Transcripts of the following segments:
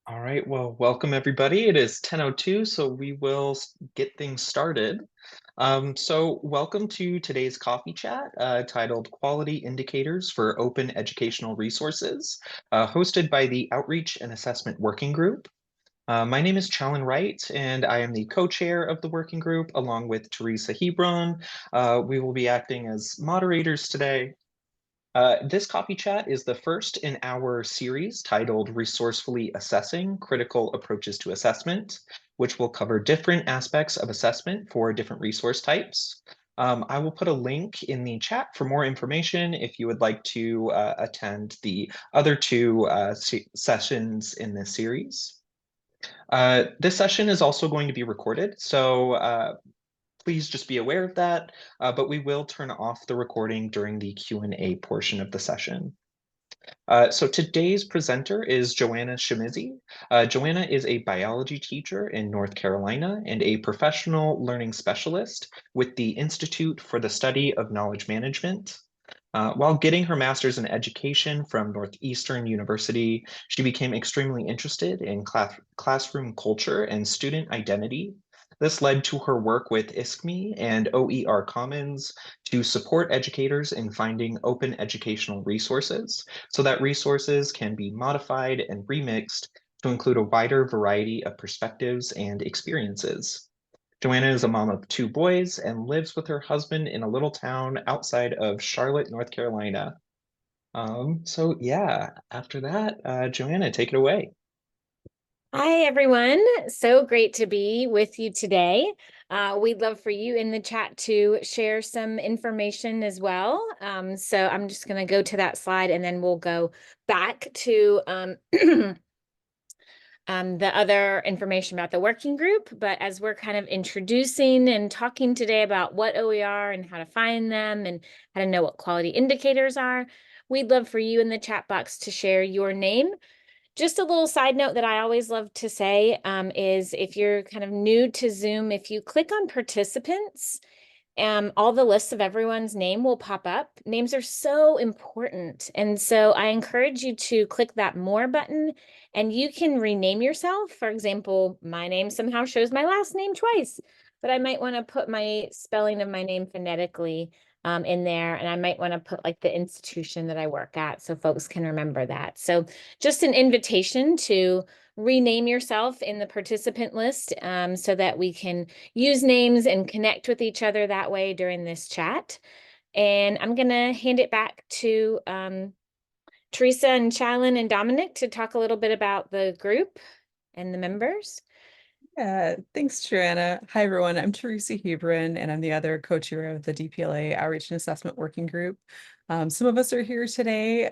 All right, well, welcome everybody. It is 10:02, so we will get things started. So welcome to today's coffee chat titled Quality Indicators for Open Educational Resources, hosted by the Outreach and Assessment Working Group. My name is Challen Wright, and I am the co-chair of the working group, along with Teresa Hebron. We will be acting as moderators today. This coffee chat is the first in our series titled Resourcefully Assessing Critical Approaches to Assessment, which will cover different aspects of assessment for different resource types. I will put a link in the chat for more information if you would like to attend the other two sessions in this series. This session is also going to be recorded, so please just be aware of that, but we will turn off the recording during the Q&A portion of the session. So today's presenter is Joanna Schimizzi. Joanna is a biology teacher in North Carolina and a professional learning specialist with the Institute for the Study of Knowledge Management. While getting her master's in education from Northeastern University, she became extremely interested in classroom culture and student identity. This led to her work with ISKME and OER Commons to support educators in finding open educational resources so that resources can be modified and remixed to include a wider variety of perspectives and experiences. Joanna is a mom of two boys and lives with her husband in a little town outside of Charlotte, North Carolina. So yeah, after that, Joanna, take it away. Hi, everyone. So great to be with you today. We'd love for you in the chat to share some information as well. So I'm just going to go to that slide and then we'll go back to the other information about the working group. But as we're kind of introducing and talking today about what OER and how to find them and how to know what quality indicators are, we'd love for you in the chat box to share your name. Just a little side note that I always love to say is if you're kind of new to Zoom, if you click on participants, all the lists of everyone's name will pop up. Names are so important. And so I encourage you to click that more button and you can rename yourself. For example, my name somehow shows my last name twice, but I might want to put my spelling of my name phonetically in there. And I might want to put like the institution that I work at so folks can remember that. So just an invitation to rename yourself in the participant list so that we can use names and connect with each other that way during this chat. And I'm going to hand it back to Teresa and Challen and Dominic to talk a little bit about the group and the members. Yeah, thanks, Joanna. Hi, everyone. I'm Teresa Hebron, and I'm the other co-chair of the DPLA Outreach and Assessment Working Group. Some of us are here today.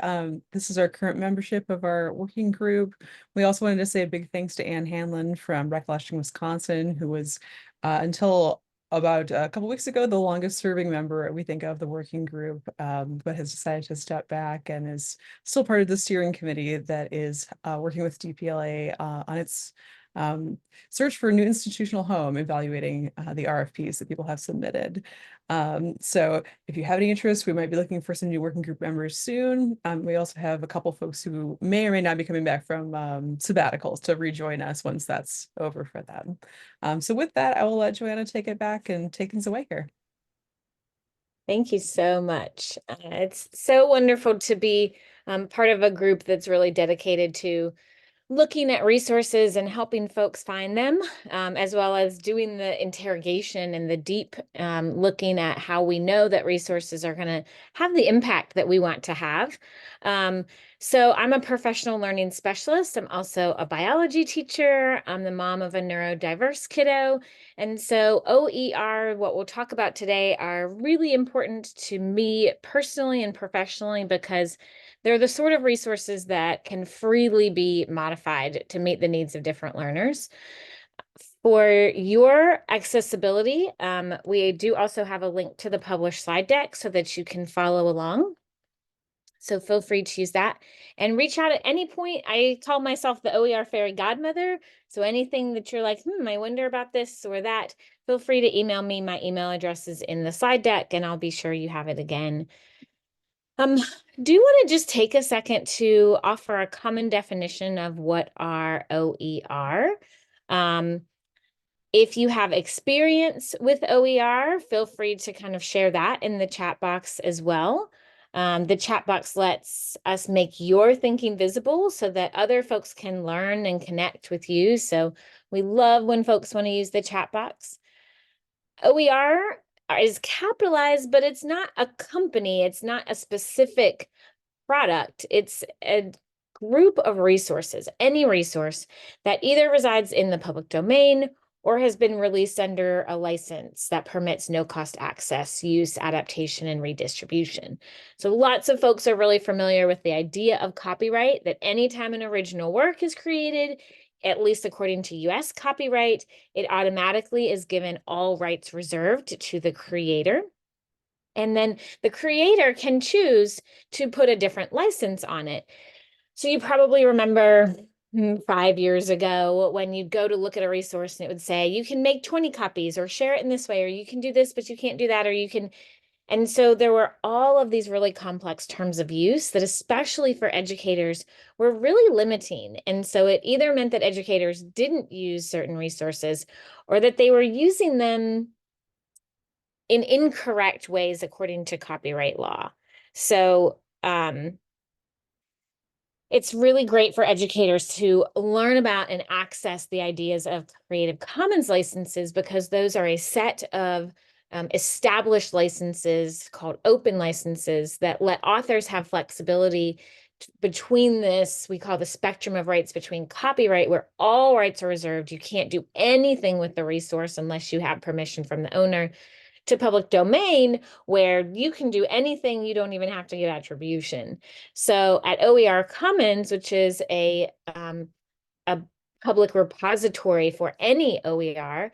This is our current membership of our working group. We also wanted to say a big thanks to Ann Hanlon from Recollection, Wisconsin, who was, until about a couple weeks ago, the longest serving member we think of the working group, but has decided to step back and is still part of the steering committee that is working with DPLA on its search for a new institutional home, evaluating the RFPs that people have submitted. So if you have any interest, we might be looking for some new working group members soon. We also have a couple folks who may or may not be coming back from sabbaticals to rejoin us once that's over for them. So with that, I will let Joanna take it back and take things away here. Thank you so much. It's so wonderful to be part of a group that's really dedicated to looking at resources and helping folks find them, as well as doing the interrogation and the deep looking at how we know that resources are going to have the impact that we want to have. So I'm a professional learning specialist. I'm also a biology teacher. I'm the mom of a neurodiverse kiddo. And so OER, what we'll talk about today, are really important to me personally and professionally because they're the sort of resources that can freely be modified to meet the needs of different learners. For your accessibility, we do also have a link to the published slide deck so that you can follow along. So feel free to use that and reach out at any point. I call myself the OER fairy godmother. So anything that you're like, I wonder about this or that, feel free to email me. My email address is in the slide deck and I'll be sure you have it again. Do you want to just take a second to offer a common definition of what are OER? If you have experience with OER, feel free to kind of share that in the chat box as well. The chat box lets us make your thinking visible so that other folks can learn and connect with you. So we love when folks want to use the chat box. OER is capitalized, but it's not a company. It's not a specific product. It's a group of resources, any resource that either resides in the public domain or has been released under a license that permits no-cost access, use, adaptation, and redistribution. So lots of folks are really familiar with the idea of copyright, that anytime an original work is created, at least according to US copyright, it automatically is given all rights reserved to the creator. And then the creator can choose to put a different license on it. So you probably remember 5 years ago when you'd go to look at a resource and it would say, you can make 20 copies or share it in this way, or you can do this, but you can't do that, or you can. And so there were all of these really complex terms of use that, especially for educators, were really limiting. And so it either meant that educators didn't use certain resources or that they were using them in incorrect ways according to copyright law. So it's really great for educators to learn about and access the ideas of Creative Commons licenses, because those are a set of established licenses called open licenses that let authors have flexibility between this, we call the spectrum of rights between copyright, where all rights are reserved. You can't do anything with the resource unless you have permission from the owner, to public domain, where you can do anything, you don't even have to give attribution. So at OER Commons, which is a public repository for any OER,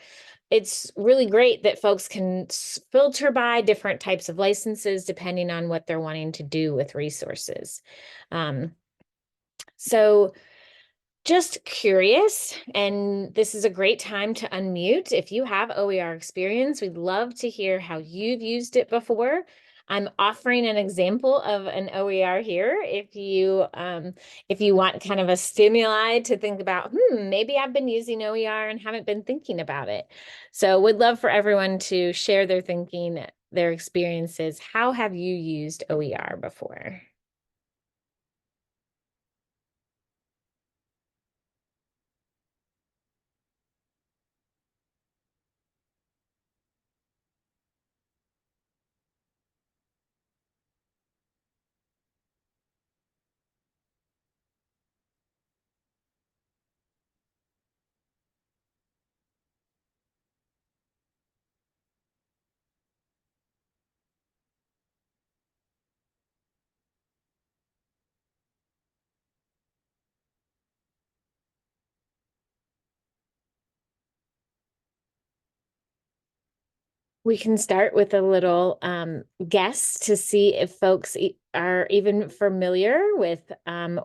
it's really great that folks can filter by different types of licenses depending on what they're wanting to do with resources. So just curious, and this is a great time to unmute. If you have OER experience, we'd love to hear how you've used it before. I'm offering an example of an OER here if you want kind of a stimuli to think about, maybe I've been using OER and haven't been thinking about it. So would love for everyone to share their thinking, their experiences. How have you used OER before? We can start with a little guess to see if folks are even familiar with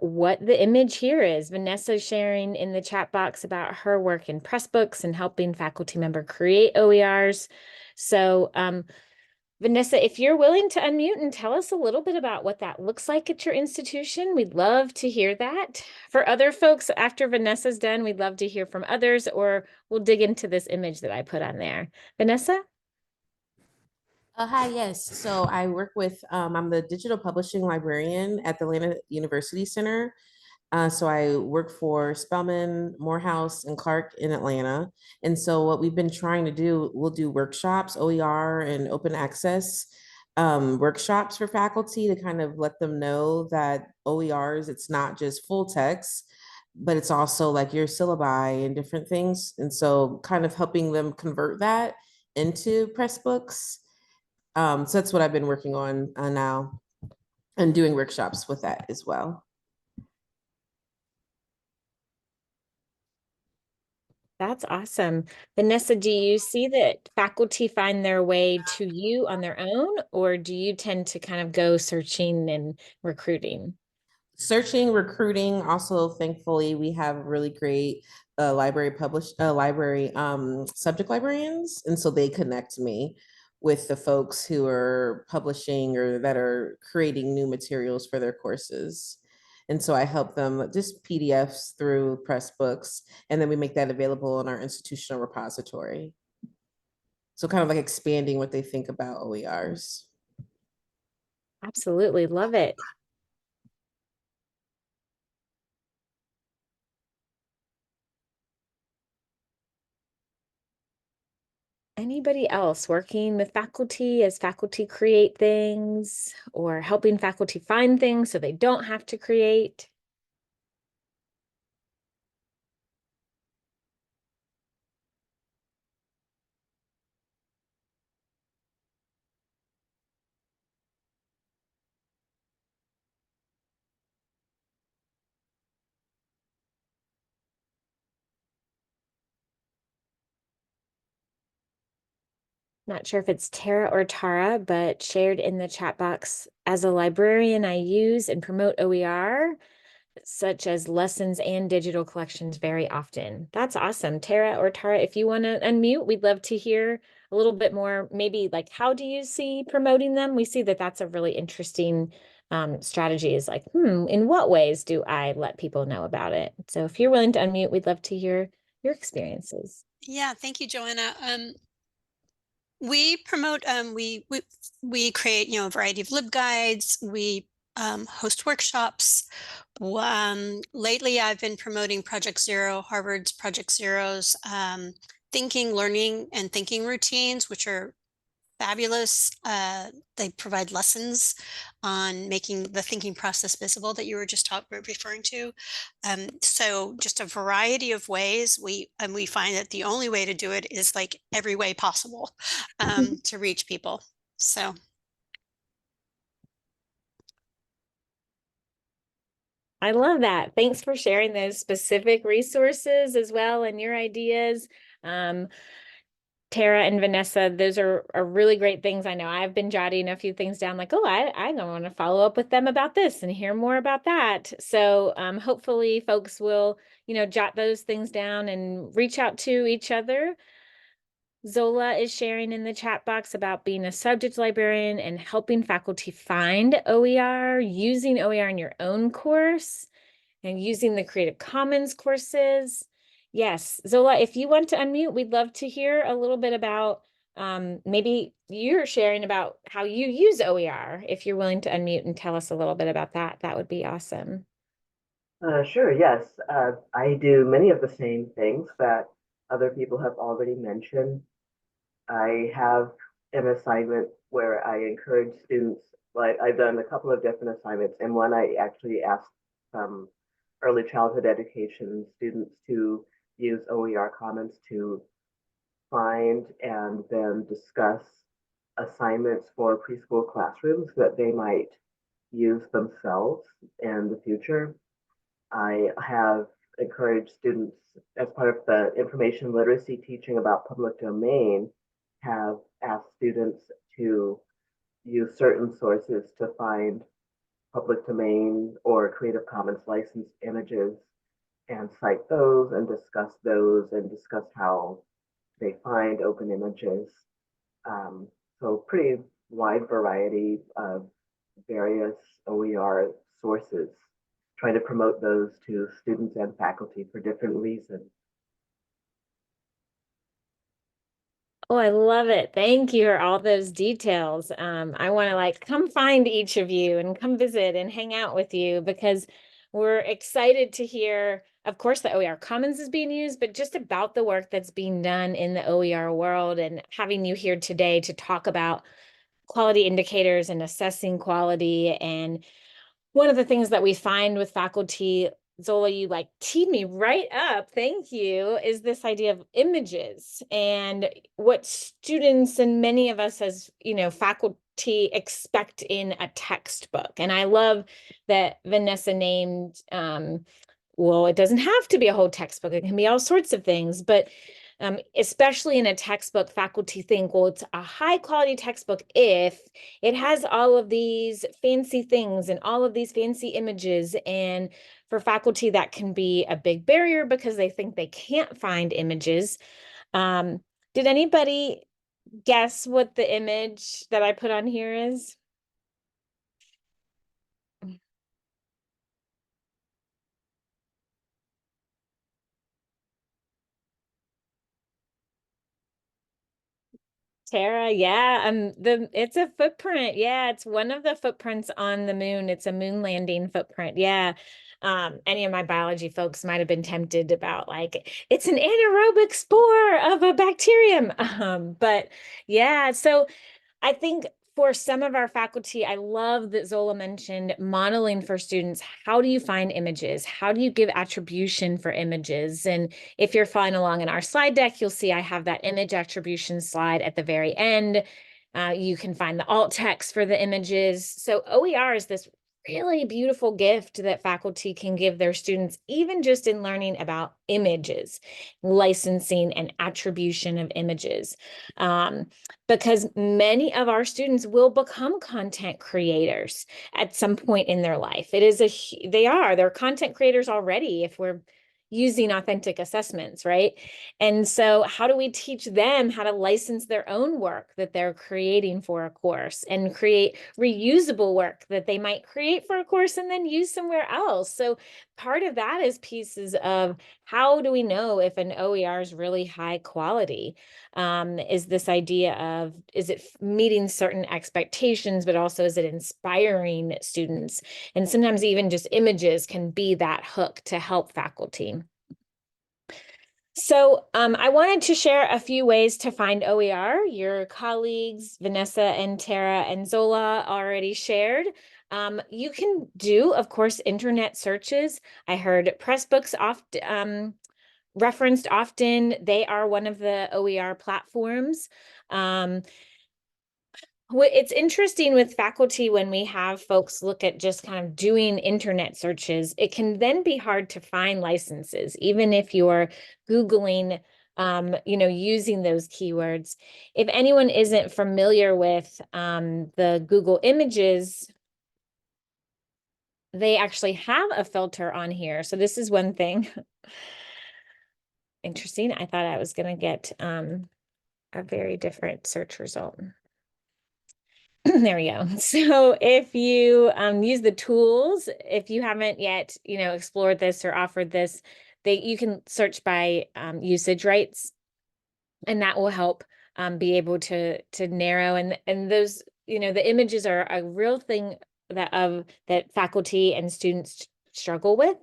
what the image here is. Vanessa sharing in the chat box about her work in Pressbooks and helping faculty member create OERs. So Vanessa, if you're willing to unmute and tell us a little bit about what that looks like at your institution, we'd love to hear that. For other folks, after Vanessa's done, we'd love to hear from others, or we'll dig into this image that I put on there. Vanessa? Hi, yes. So I work with, I'm the digital publishing librarian at the Atlanta University Center. So I work for Spelman, Morehouse, and Clark in Atlanta. And so what we've been trying to do, we'll do workshops, OER and open access workshops for faculty to kind of let them know that OERs, it's not just full text, but it's also like your syllabi and different things. And so kind of helping them convert that into Pressbooks. So that's what I've been working on now and doing workshops with that as well. That's awesome. Vanessa, do you see that faculty find their way to you on their own, or do you tend to kind of go searching and recruiting? Searching, recruiting. Also, thankfully, we have really great library subject librarians, and so they connect me with the folks who are publishing or that are creating new materials for their courses. And so I help them just PDFs through Pressbooks, and then we make that available in our institutional repository. So kind of like expanding what they think about OERs. Absolutely. Love it. Anybody else working with faculty as faculty create things or helping faculty find things so they don't have to create? Not sure if it's Tara or Tara, but shared in the chat box. As a librarian, I use and promote OER, such as lessons and digital collections very often. That's awesome. Tara or Tara, if you want to unmute, we'd love to hear a little bit more, maybe like, how do you see promoting them? We see that that's a really interesting strategy, is like, in what ways do I let people know about it? So if you're willing to unmute, we'd love to hear your experiences. Yeah, thank you, Joanna. We promote, we create, a variety of LibGuides. We host workshops. Lately, I've been promoting Project Zero, Harvard's Project Zero's thinking, learning, and thinking routines, which are fabulous. They provide lessons on making the thinking process visible that you were just referring to. So just a variety of ways. We find that the only way to do it is like every way possible to reach people. So. I love that. Thanks for sharing those specific resources as well and your ideas. Tara and Vanessa, those are really great things. I know I've been jotting a few things down like, oh, I want to follow up with them about this and hear more about that. So hopefully folks will, jot those things down and reach out to each other. Zola is sharing in the chat box about being a subject librarian and helping faculty find OER, using OER in your own course, and using the Creative Commons courses. Yes, Zola, if you want to unmute, we'd love to hear a little bit about maybe you're sharing about how you use OER. If you're willing to unmute and tell us a little bit about that, that would be awesome. Sure, yes. I do many of the same things that other people have already mentioned. I have an assignment where I encourage students, like I've done a couple of different assignments, and one I actually asked early childhood education students to use OER Commons to find and then discuss assignments for preschool classrooms that they might use themselves in the future. I have encouraged students, as part of the information literacy teaching about public domain, have asked students to use certain sources to find public domain or Creative Commons licensed images and cite those and discuss how they find open images. So pretty wide variety of various OER sources, trying to promote those to students and faculty for different reasons. Oh, I love it. Thank you for all those details. I want to come find each of you and come visit and hang out with you, because we're excited to hear, of course, the OER Commons is being used, but just about the work that's being done in the OER world, and having you here today to talk about quality indicators and assessing quality. And one of the things that we find with faculty, Zola, you teed me right up, thank you, is this idea of images and what students and many of us as, faculty expect in a textbook. And I love that Vanessa named, well, it doesn't have to be a whole textbook, it can be all sorts of things, but especially in a textbook, faculty think, well, it's a high quality textbook if it has all of these fancy things and all of these fancy images. And for faculty, that can be a big barrier because they think they can't find images. Did anybody guess what the image that I put on here is? Tara, yeah, it's a footprint. Yeah, it's one of the footprints on the moon. It's a moon landing footprint. Yeah. Any of my biology folks might have been tempted about like it's an anaerobic spore of a bacterium. But yeah, so I think for some of our faculty, I love that Zola mentioned modeling for students. How do you find images? How do you give attribution for images? And if you're following along in our slide deck, you'll see I have that image attribution slide at the very end. You can find the alt text for the images. So OER is this really beautiful gift that faculty can give their students, even just in learning about images, licensing and attribution of images. Because many of our students will become content creators at some point in their life. They're content creators already if we're using authentic assessments, right? And so how do we teach them how to license their own work that they're creating for a course and create reusable work that they might create for a course and then use somewhere else? So part of that is pieces of how do we know if an OER is really high quality? Is this idea of, is it meeting certain expectations, but also is it inspiring students? And sometimes even just images can be that hook to help faculty. So I wanted to share a few ways to find OER. Your colleagues, Vanessa and Tara and Zola already shared. You can do, of course, internet searches. I heard Pressbooks referenced often. They are one of the OER platforms. It's interesting with faculty when we have folks look at just kind of doing internet searches, it can then be hard to find licenses, even if you're Googling, using those keywords. If anyone isn't familiar with the Google Images, they actually have a filter on here. So this is one thing. Interesting. I thought I was going to get a very different search result. There we go. So if you use the tools, if you haven't yet, explored this or offered this, you can search by usage rights, and that will help be able to narrow and those, the images are a real thing that faculty and students struggle with.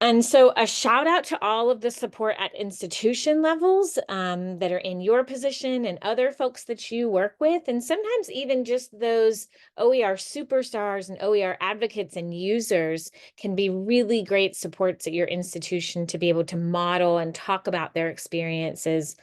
And so a shout out to all of the support at institution levels that are in your position and other folks that you work with, and sometimes even just those OER superstars and OER advocates and users can be really great supports at your institution to be able to model and talk about their experiences.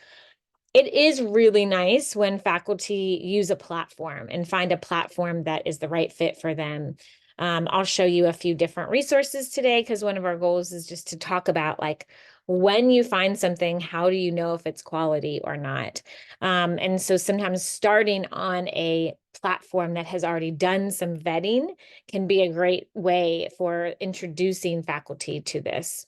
It is really nice when faculty use a platform and find a platform that is the right fit for them. I'll show you a few different resources today because one of our goals is just to talk about like when you find something, how do you know if it's quality or not? And so sometimes starting on a platform that has already done some vetting can be a great way for introducing faculty to this.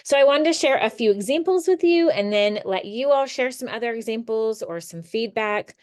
So I wanted to share a few examples with you and then let you all share some other examples or some feedback.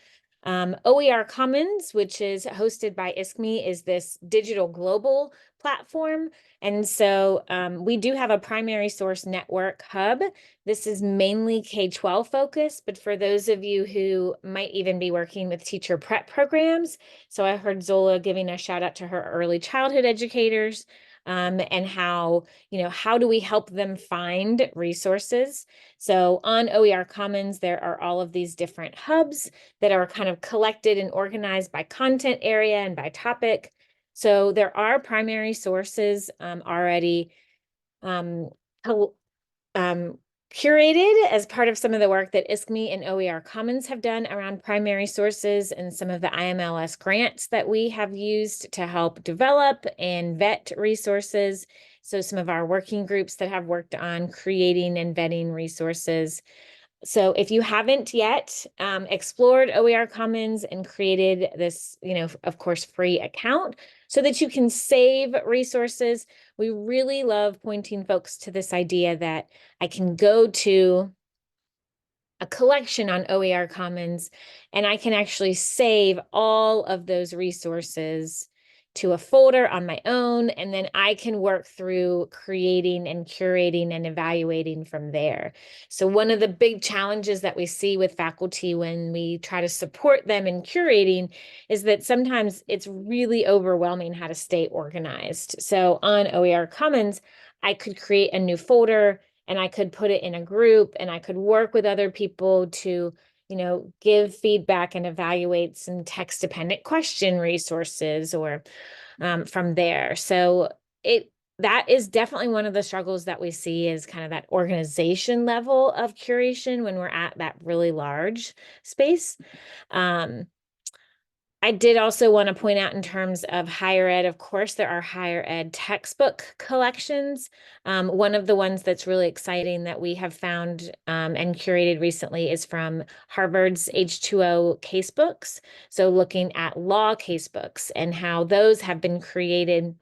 OER Commons, which is hosted by ISKME, is this digital global platform. And so we do have a primary source network hub. This is mainly K-12 focused, but for those of you who might even be working with teacher prep programs. So I heard Zola giving a shout out to her early childhood educators. And how do we help them find resources? So on OER Commons, there are all of these different hubs that are kind of collected and organized by content area and by topic. So there are primary sources already curated as part of some of the work that ISKME and OER Commons have done around primary sources and some of the IMLS grants that we have used to help develop and vet resources. So some of our working groups that have worked on creating and vetting resources. So if you haven't yet explored OER Commons and created this, of course, free account so that you can save resources, we really love pointing folks to this idea that I can go to a collection on OER Commons, and I can actually save all of those resources to a folder on my own, and then I can work through creating and curating and evaluating from there. So one of the big challenges that we see with faculty when we try to support them in curating is that sometimes it's really overwhelming how to stay organized. So on OER Commons, I could create a new folder and I could put it in a group and I could work with other people to, give feedback and evaluate some text dependent question resources or from there. So that is definitely one of the struggles that we see is kind of that organization level of curation when we're at that really large space. I did also want to point out in terms of higher ed, of course, there are higher ed textbook collections. One of the ones that's really exciting that we have found and curated recently is from Harvard's H2O casebooks. So looking at law casebooks and how those have been created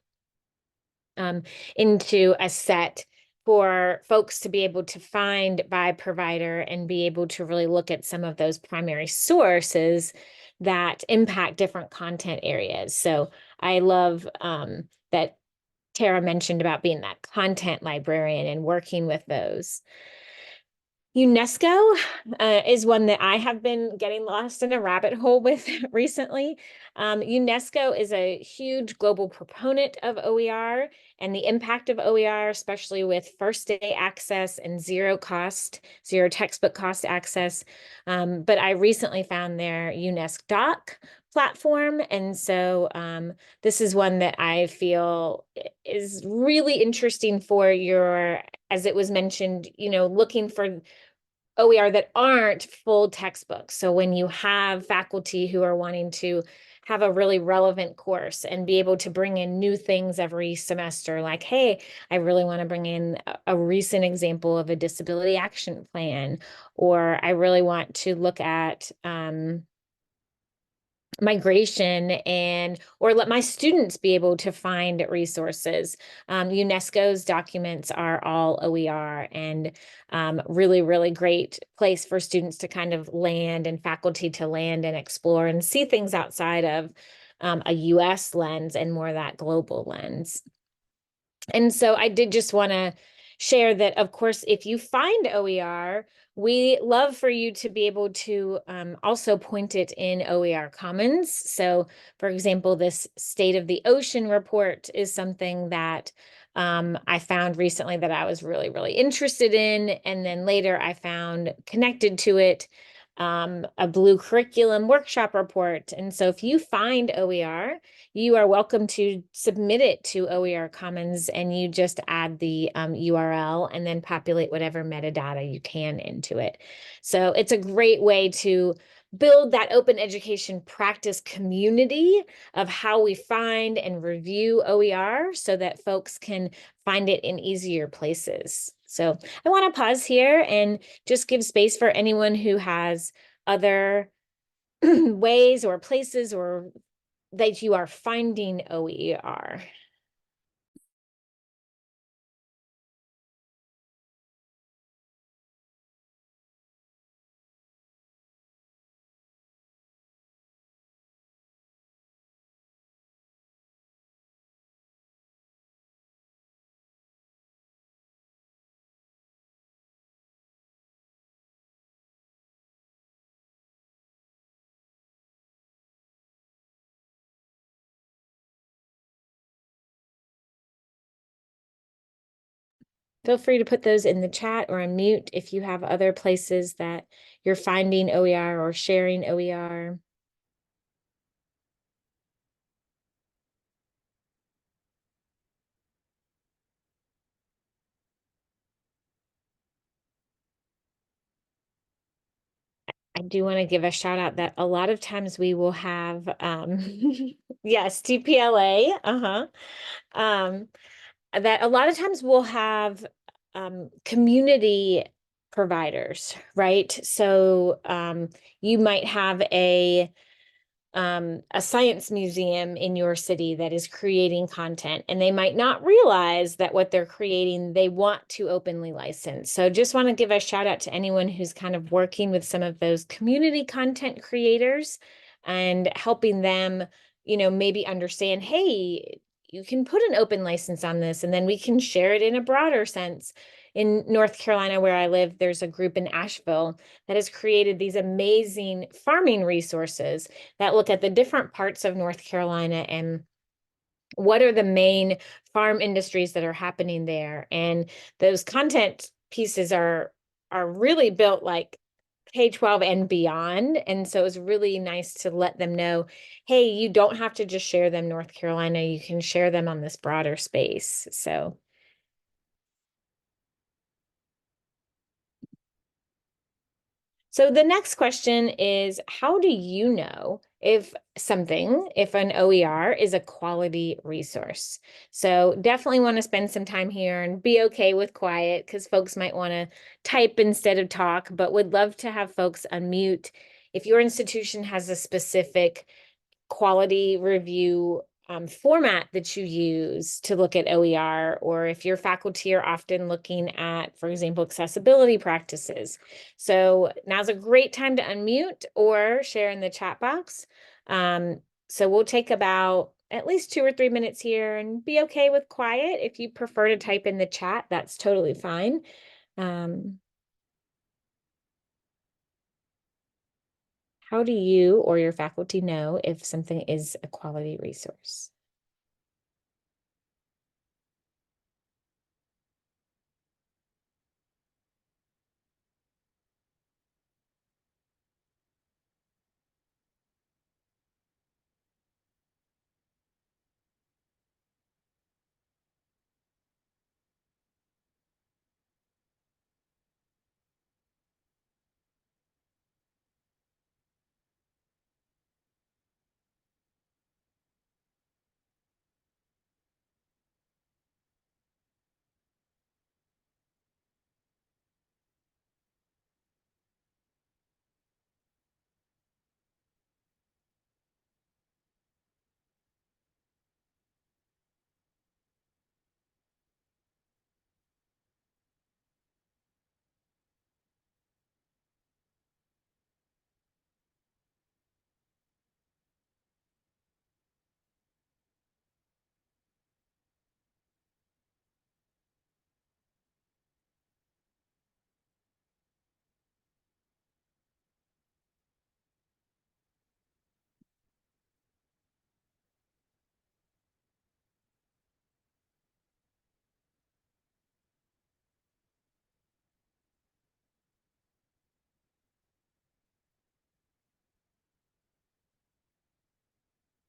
into a set for folks to be able to find by provider and be able to really look at some of those primary sources that impact different content areas. So I love that Tara mentioned about being that content librarian and working with those. UNESCO is one that I have been getting lost in a rabbit hole with recently. UNESCO is a huge global proponent of OER and the impact of OER, especially with first day access and zero textbook cost access. But I recently found their UNESCO Doc platform. And so this is one that I feel is really interesting for as it was mentioned, looking for OER that aren't full textbooks. So when you have faculty who are wanting to have a really relevant course and be able to bring in new things every semester, like, hey, I really want to bring in a recent example of a disability action plan, or I really want to look at migration or let my students be able to find resources. UNESCO's documents are all OER and really, really great place for students to kind of land and faculty to land and explore and see things outside of a US lens and more that global lens. And so I did just want to share that, of course, if you find OER, we love for you to be able to also point it in OER Commons. So, for example, this State of the Ocean report is something that I found recently that I was really, really interested in. And then later I found connected to it a Blue Curriculum workshop report. And so if you find OER, you are welcome to submit it to OER Commons and you just add the URL and then populate whatever metadata you can into it. So it's a great way to build that open education practice community of how we find and review OER so that folks can find it in easier places. So I want to pause here and just give space for anyone who has other ways or places or that you are finding OER. Feel free to put those in the chat or unmute if you have other places that you're finding OER or sharing OER. I do want to give a shout out that a lot of times we will have, yes, TPLA, that a lot of times we'll have community providers, right? So you might have a a science museum in your city that is creating content, and they might not realize that what they're creating, they want to openly license. So just want to give a shout out to anyone who's kind of working with some of those community content creators and helping them, maybe understand, hey, you can put an open license on this, and then we can share it in a broader sense. In North Carolina, where I live, there's a group in Asheville that has created these amazing farming resources that look at the different parts of North Carolina and what are the main farm industries that are happening there. And those content pieces are really built like K-12 and beyond. And so it's really nice to let them know, hey, you don't have to just share them North Carolina, you can share them on this broader space. So the next question is, how do you know if an OER is a quality resource? So definitely want to spend some time here and be okay with quiet, because folks might want to type instead of talk, but would love to have folks unmute. If your institution has a specific quality review format that you use to look at OER, or if your faculty are often looking at, for example, accessibility practices. So now's a great time to unmute or share in the chat box. So we'll take about at least 2 or 3 minutes here, and be okay with quiet. If you prefer to type in the chat, that's totally fine. How do you or your faculty know if something is a quality resource?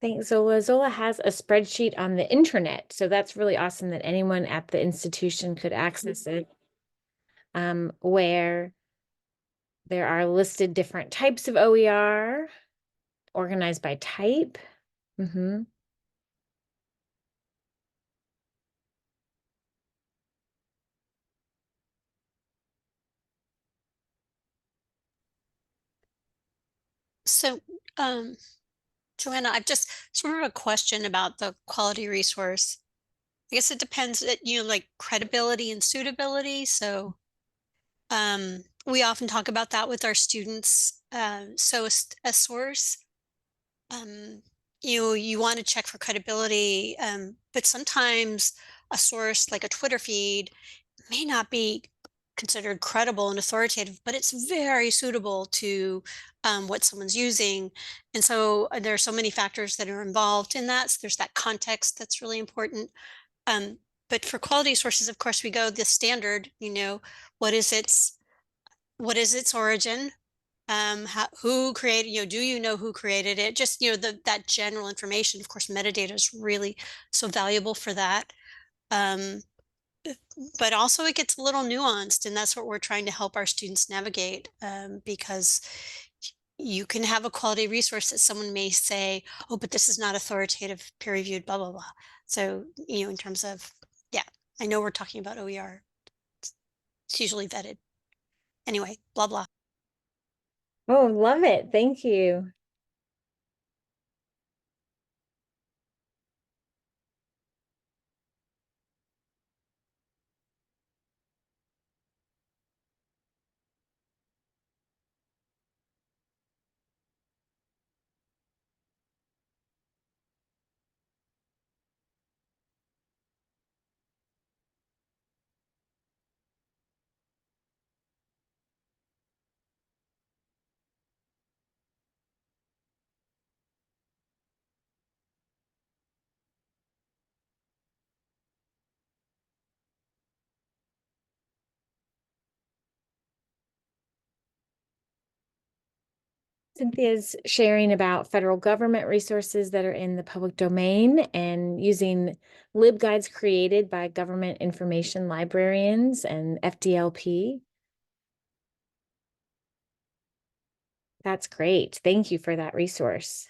Thanks, Zola. Zola has a spreadsheet on the intranet, so that's really awesome that anyone at the institution could access it, where there are listed different types of OER, organized by type. So, Joanna, I've just sort of a question about the quality resource. I guess it depends like credibility and suitability. So, we often talk about that with our students. So a source, you want to check for credibility, but sometimes a source like a Twitter feed may not be considered credible and authoritative, but it's very suitable to what someone's using. And so there are so many factors that are involved in that. So there's that context that's really important. But for quality sources, of course, we go the standard, what is its origin? Who created, do you know who created it? Just, that general information. Of course, metadata is really so valuable for that. But also it gets a little nuanced, and that's what we're trying to help our students navigate, because you can have a quality resource that someone may say, oh, but this is not authoritative, peer-reviewed, blah, blah, blah. So, in terms of, yeah, I know we're talking about OER. It's usually vetted. Anyway, blah, blah. Oh, love it. Thank you. Cynthia's sharing about federal government resources that are in the public domain and using LibGuides created by government information librarians and FDLP. That's great. Thank you for that resource.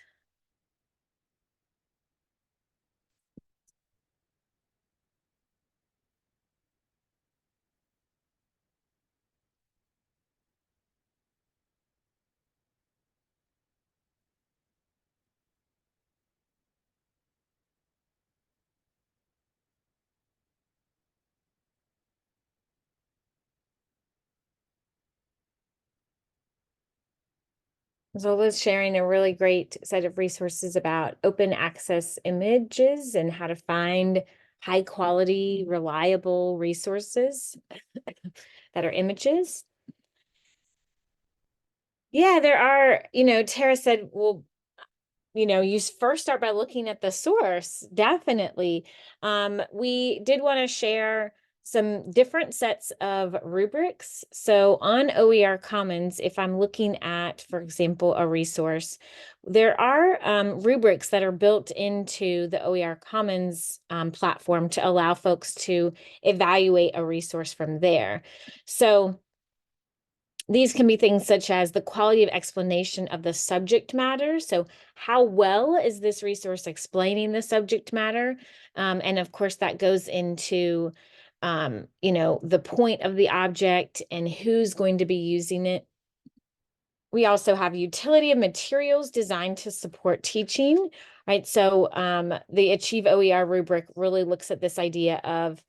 Zola's sharing a really great set of resources about open access images and how to find high quality, reliable resources that are images. Yeah, there are, Tara said, well, you first start by looking at the source, definitely. We did want to share some different sets of rubrics. So on OER Commons, if I'm looking at, for example, a resource, there are rubrics that are built into the OER Commons platform to allow folks to evaluate a resource from there. So these can be things such as the quality of explanation of the subject matter. So how well is this resource explaining the subject matter? And of course, that goes into, the point of the object and who's going to be using it. We also have utility of materials designed to support teaching, right? So the Achieve OER rubric really looks at this idea of,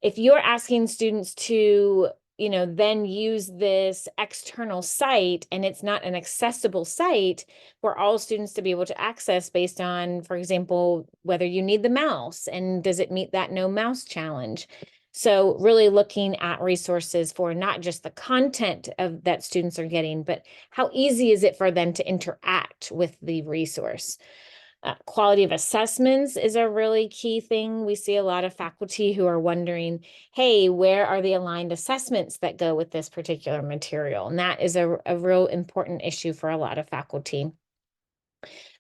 if you're asking students to, then use this external site and it's not an accessible site for all students to be able to access based on, for example, whether you need the mouse and does it meet that no mouse challenge. So really looking at resources for not just the content of that students are getting, but how easy is it for them to interact with the resource. Quality of assessments is a really key thing. We see a lot of faculty who are wondering, hey, where are the aligned assessments that go with this particular material? And that is a real important issue for a lot of faculty.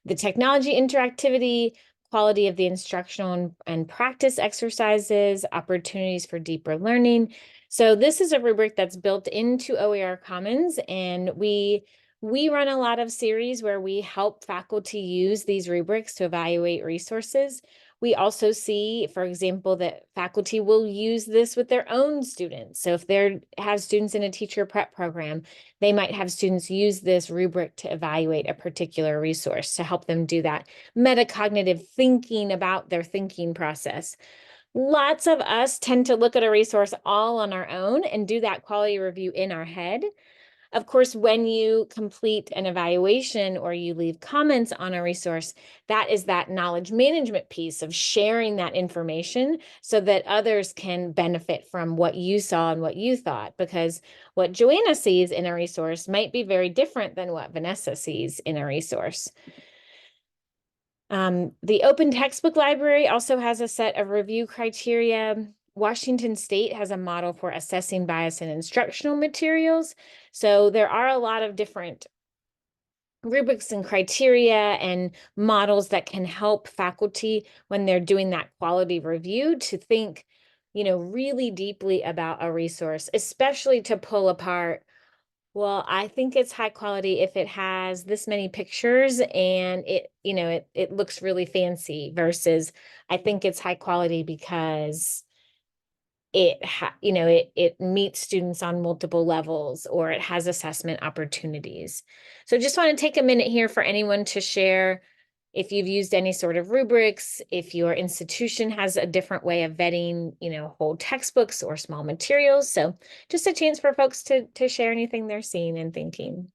The technology interactivity, quality of the instructional and practice exercises, opportunities for deeper learning. So this is a rubric that's built into OER Commons, and we run a lot of series where we help faculty use these rubrics to evaluate resources. We also see, for example, that faculty will use this with their own students. So if they have students in a teacher prep program, they might have students use this rubric to evaluate a particular resource to help them do that metacognitive thinking about their thinking process. Lots of us tend to look at a resource all on our own and do that quality review in our head. Of course, when you complete an evaluation or you leave comments on a resource, that is that knowledge management piece of sharing that information so that others can benefit from what you saw and what you thought, because what Joanna sees in a resource might be very different than what Vanessa sees in a resource. The Open Textbook Library also has a set of review criteria. Washington State has a model for assessing bias in instructional materials. So there are a lot of different rubrics and criteria and models that can help faculty when they're doing that quality review to think, really deeply about a resource, especially to pull apart, well, I think it's high quality if it has this many pictures and it looks really fancy, versus I think it's high quality because it meets students on multiple levels, or it has assessment opportunities. So just want to take a minute here for anyone to share if you've used any sort of rubrics, if your institution has a different way of vetting, whole textbooks or small materials. So just a chance for folks to share anything they're seeing and thinking.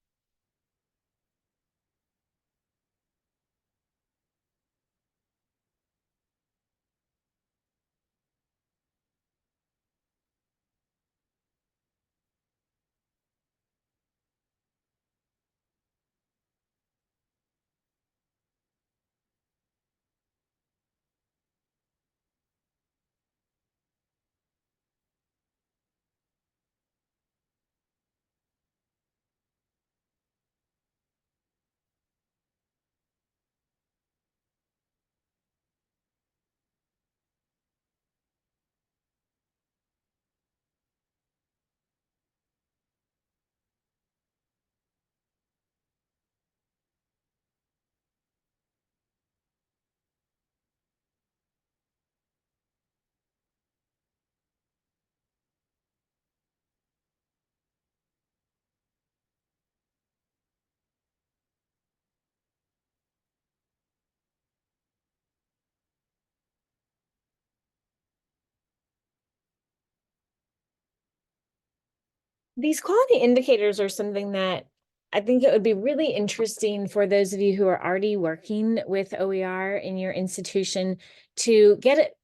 These quality indicators are something that I think it would be really interesting for those of you who are already working with OER in your institution to get it,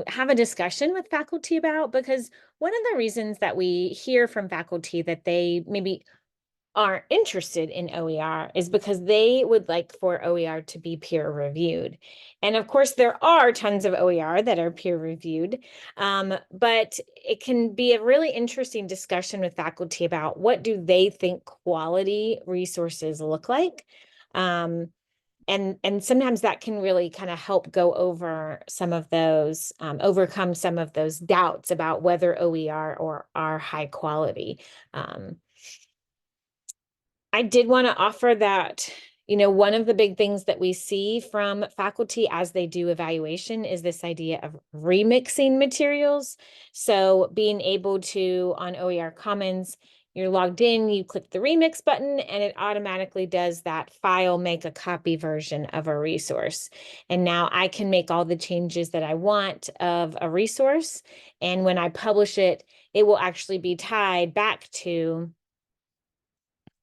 have a discussion with faculty about, because one of the reasons that we hear from faculty that they maybe aren't interested in OER is because they would like for OER to be peer reviewed. And of course, there are tons of OER that are peer reviewed, but it can be a really interesting discussion with faculty about what do they think quality resources look like. And sometimes that can really kind of help go over some of those, overcome some of those doubts about whether OER or are high quality. I did want to offer that, one of the big things that we see from faculty as they do evaluation is this idea of remixing materials. So being able to, on OER Commons, you're logged in, you click the remix button, and it automatically does that file make a copy version of a resource. And now I can make all the changes that I want of a resource. And when I publish it, it will actually be tied back to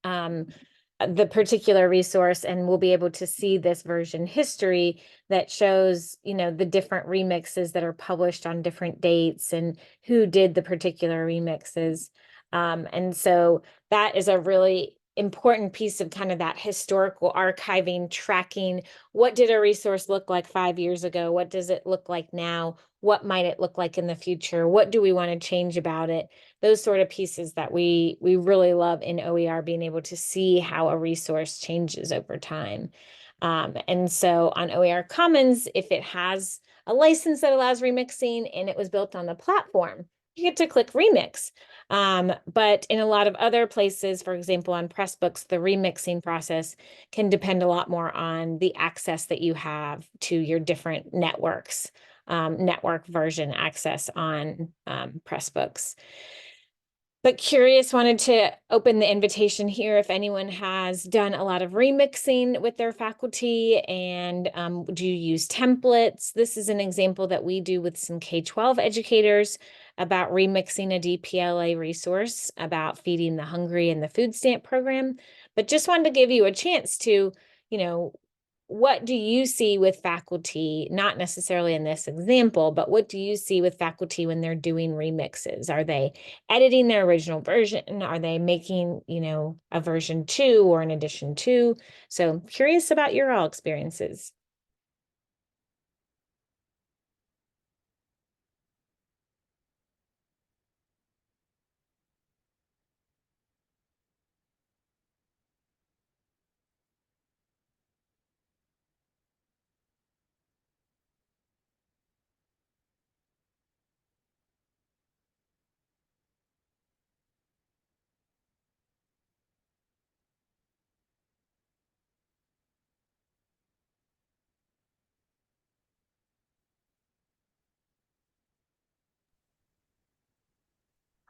the particular resource, and we'll be able to see this version history that shows, the different remixes that are published on different dates and who did the particular remixes. And so that is a really important piece of kind of that historical archiving, tracking. What did a resource look like 5 years ago? What does it look like now? What might it look like in the future? What do we want to change about it? Those sort of pieces that we really love in OER, being able to see how a resource changes over time. And so on OER Commons, if it has a license that allows remixing and it was built on the platform, you get to click remix. But in a lot of other places, for example, on Pressbooks, the remixing process can depend a lot more on the access that you have to your different networks, network version access on Pressbooks. But curious, wanted to open the invitation here if anyone has done a lot of remixing with their faculty, and do you use templates? This is an example that we do with some K-12 educators about remixing a DPLA resource about feeding the hungry in the food stamp program. But just wanted to give you a chance to, what do you see with faculty, not necessarily in this example, but what do you see with faculty when they're doing remixes? Are they editing their original version? Are they making, a version 2 or an addition 2? So curious about your all experiences.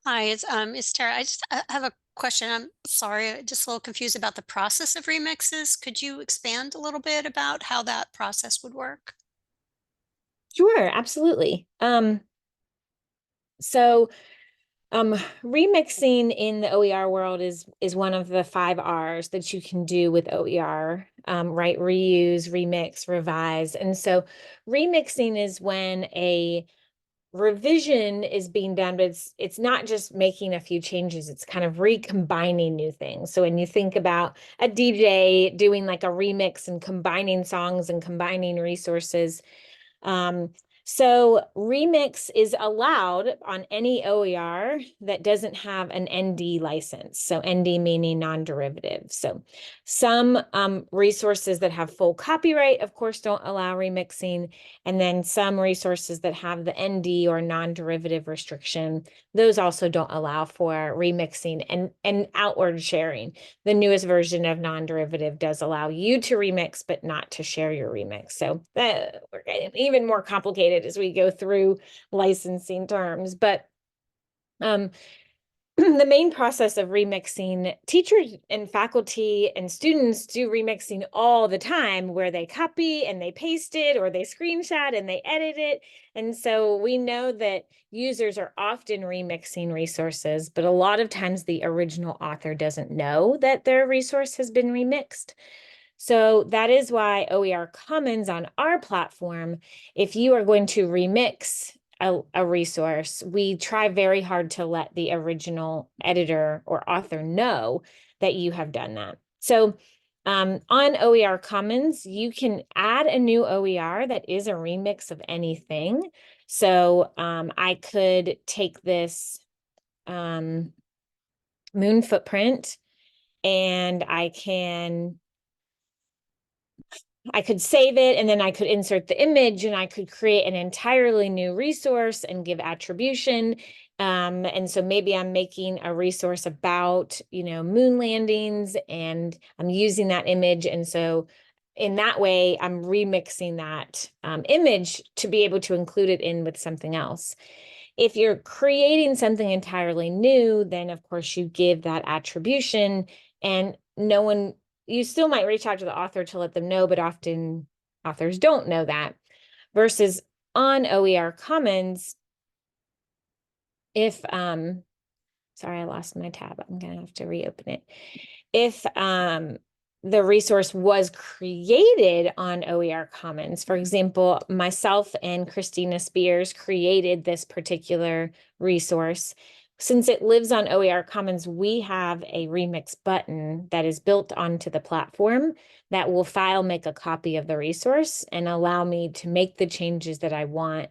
Hi, it's Tara. I just have a question. I'm sorry, just a little confused about the process of remixes. Could you expand a little bit about how that process would work? Sure, absolutely. So remixing in the OER world is one of the 5 R's that you can do with OER, right? Reuse, remix, revise. And so remixing is when a revision is being done, but it's not just making a few changes, it's kind of recombining new things. So when you think about a DJ doing like a remix and combining songs and combining resources, so remix is allowed on any OER that doesn't have an ND license. So ND meaning non-derivative. So some resources that have full copyright, of course, don't allow remixing. And then some resources that have the ND or non-derivative restriction, those also don't allow for remixing and outward sharing. The newest version of non-derivative does allow you to remix, but not to share your remix. So that we're getting even more complicated as we go through licensing terms. But the main process of remixing, teachers and faculty and students do remixing all the time, where they copy and they paste it, or they screenshot and they edit it. And so we know that users are often remixing resources, but a lot of times the original author doesn't know that their resource has been remixed. So that is why OER Commons on our platform, if you are going to remix a resource, we try very hard to let the original editor or author know that you have done that. So on OER Commons, you can add a new OER that is a remix of anything. So I could take this moon footprint, and I could save it, and then I could insert the image, and I could create an entirely new resource and give attribution. And so maybe I'm making a resource about, moon landings, and I'm using that image. And so in that way, I'm remixing that image to be able to include it in with something else. If you're creating something entirely new, then of course you give that attribution, and you still might reach out to the author to let them know, but often authors don't know that. Versus on OER Commons, if, sorry, I lost my tab. I'm gonna have to reopen it. If the resource was created on OER Commons, for example, myself and Christina Spears created this particular resource. Since it lives on OER Commons, we have a remix button that is built onto the platform that will file make a copy of the resource and allow me to make the changes that I want,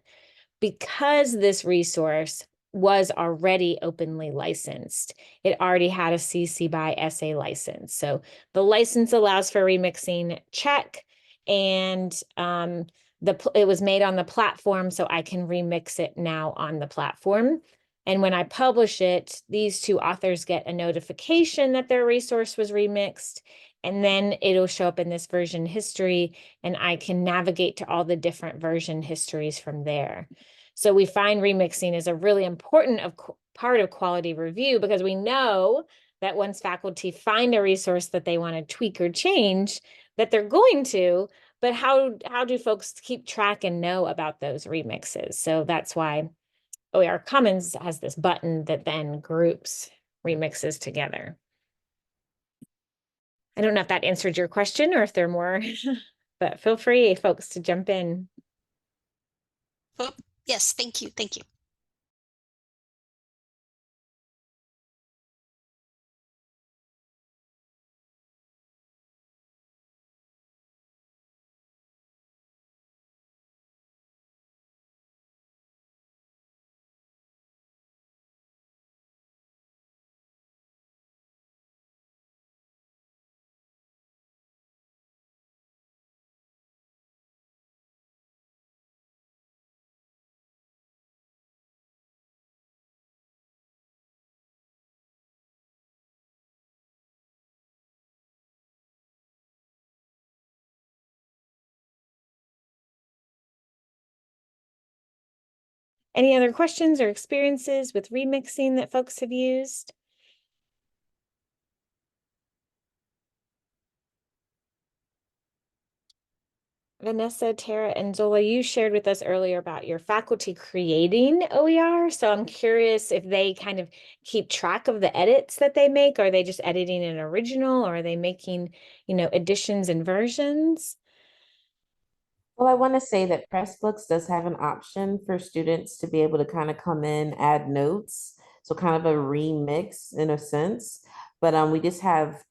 because this resource was already openly licensed. It already had a CC by SA license. So the license allows for remixing, check, and it was made on the platform, so I can remix it now on the platform. And when I publish it, these two authors get a notification that their resource was remixed, and then it'll show up in this version history, and I can navigate to all the different version histories from there. So we find remixing is a really important part of quality review, because we know that once faculty find a resource that they want to tweak or change, that they're going to, but how do folks keep track and know about those remixes? So that's why OER Commons has this button that then groups remixes together. I don't know if that answered your question or if there are more, but feel free, folks, to jump in. Oh, yes, thank you. Thank you. Any other questions or experiences with remixing that folks have used? Vanessa, Tara, and Zola, you shared with us earlier about your faculty creating OER. So I'm curious if they kind of keep track of the edits that they make. Are they just editing an original, or are they making, additions and versions? Well, I want to say that Pressbooks does have an option for students to be able to kind of come in, add notes. So kind of a remix in a sense. But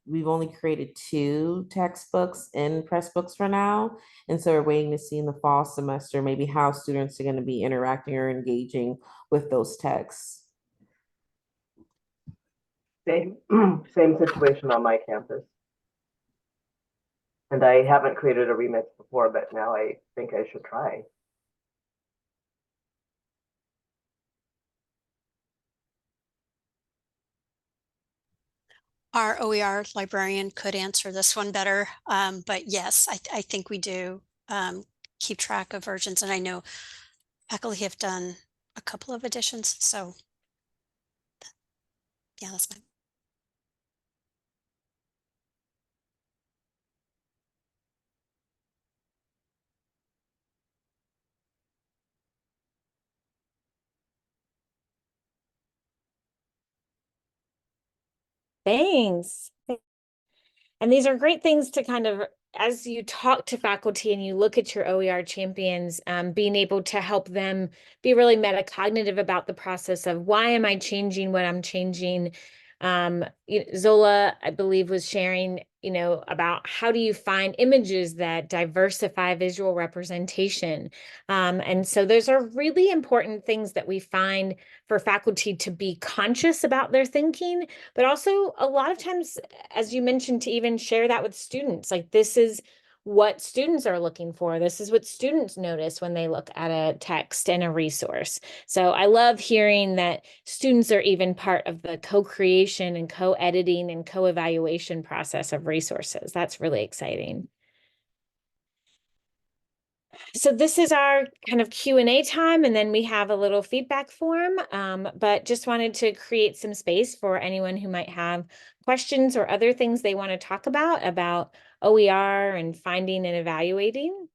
we've only created 2 textbooks in Pressbooks for now. And so we're waiting to see in the fall semester maybe how students are going to be interacting or engaging with those texts. Same, same situation on my campus. And I haven't created a remix before, but now I think I should try. Our OER librarian could answer this one better, but yes, I think we do keep track of versions, and I know faculty have done a couple of editions, so Yeah, that's fine. Thanks. And these are great things to kind of, as you talk to faculty and you look at your OER champions, being able to help them be really metacognitive about the process of why am I changing what I'm changing. Zola, I believe, was sharing, about how do you find images that diversify visual representation. And so those are really important things that we find for faculty to be conscious about their thinking, but also a lot of times, as you mentioned, to even share that with students. Like, this is what students are looking for. This is what students notice when they look at a text and a resource. So I love hearing that students are even part of the co-creation and co-editing and co-evaluation process of resources. That's really exciting. So this is our kind of Q&A time, and then we have a little feedback form, but just wanted to create some space for anyone who might have questions or other things they want to talk about OER and finding and evaluating.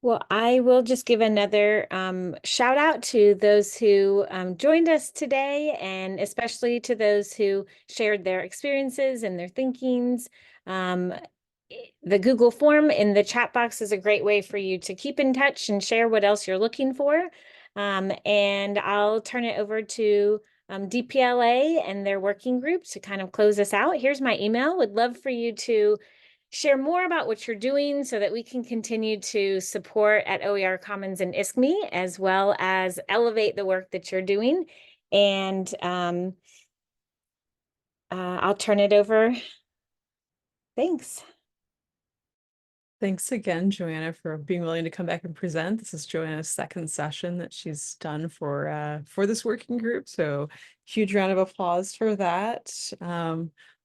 Well, I will just give another shout out to those who joined us today, and especially to those who shared their experiences and their thinkings. The Google form in the chat box is a great way for you to keep in touch and share what else you're looking for. And I'll turn it over to DPLA and their working group to kind of close us out. Here's my email. Would love for you to share more about what you're doing so that we can continue to support at OER Commons and ISKME, as well as elevate the work that you're doing. And I'll turn it over. Thanks. Thanks again, Joanna, for being willing to come back and present. This is Joanna's second session that she's done for this working group. So huge round of applause for that.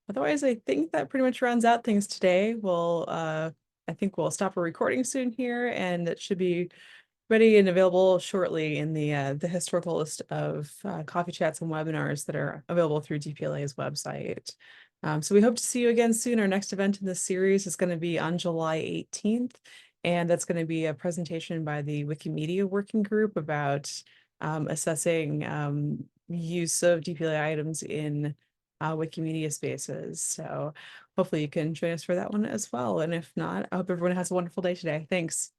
Otherwise, I think that pretty much rounds out things today. I think we'll stop our recording soon here, and it should be ready and available shortly in the historical list of coffee chats and webinars that are available through DPLA's website. So we hope to see you again soon. Our next event in this series is going to be on July 18th, and that's going to be a presentation by the Wikimedia Working Group about assessing use of DPLA items in Wikimedia spaces. So hopefully you can join us for that one as well. And if not, I hope everyone has a wonderful day today. Thanks.